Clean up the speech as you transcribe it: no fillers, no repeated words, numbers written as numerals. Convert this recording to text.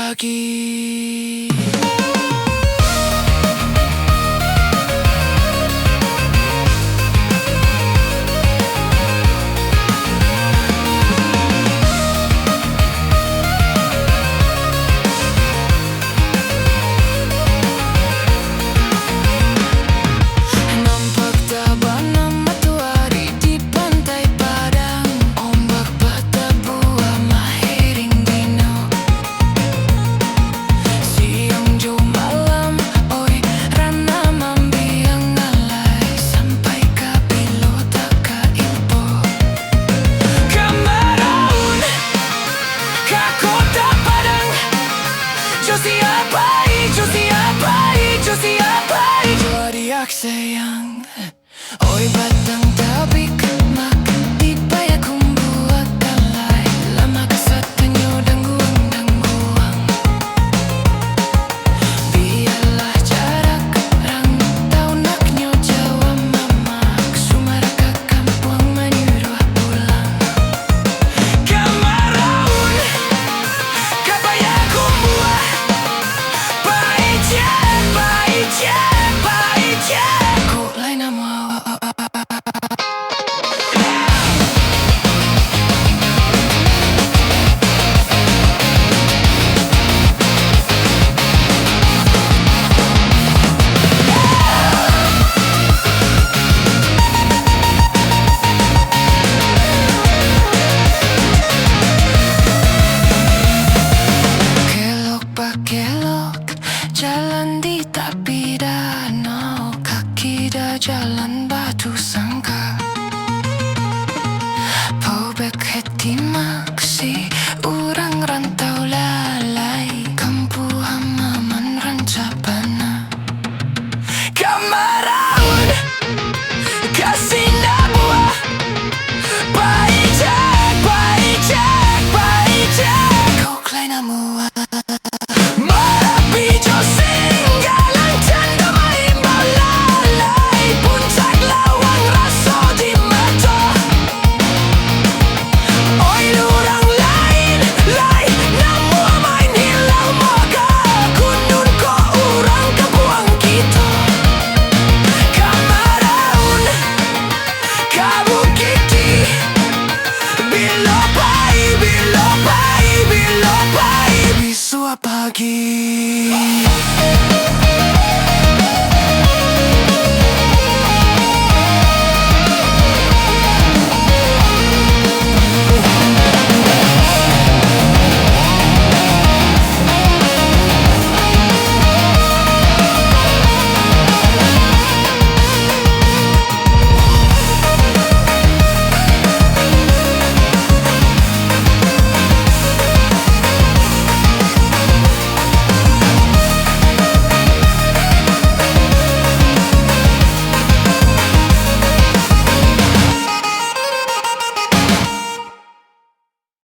pagi. Nampak tabanan matahari di pantai Padang. Ombak bertabuh mahiring dino. Siang jo malam, oi rana mambiang alay. Sampai ke Bilo tak ke Ipo. Kamaraun, ke kota Padang. Jo siapai, jo siapai, jo siapai. Jo adiak sayang. Oi batang tabik mak di paya kumbuat kalai. Lama kesat tanyo dangguang. Biarlah jarak rang tau naknyo Jawa mamak. Sumara ke kampung menyuruh pulang. Kamaraun, ke paya kumbuat. Baije, baije, baije. Kok lain nama kelok pak kelok, jalan di tepi danau. Kaki dah jalan batu sangka. Pobek hati maksi, orang rantau lalai. Kampu hamaman rancapana. Kamaraun, kasih nabuah. Baijak, baijak, baijak. Kau kleinamu Marapi jo singgalan canda main balalai. Puncak lawang raso di mata. Oi lurang lain, lain namu main hilang moga. Kunun ko urang kabuang kita. Kamaraun, kabukiti. Bilo pai, bilo pai, bilo pai. Bisua pagi.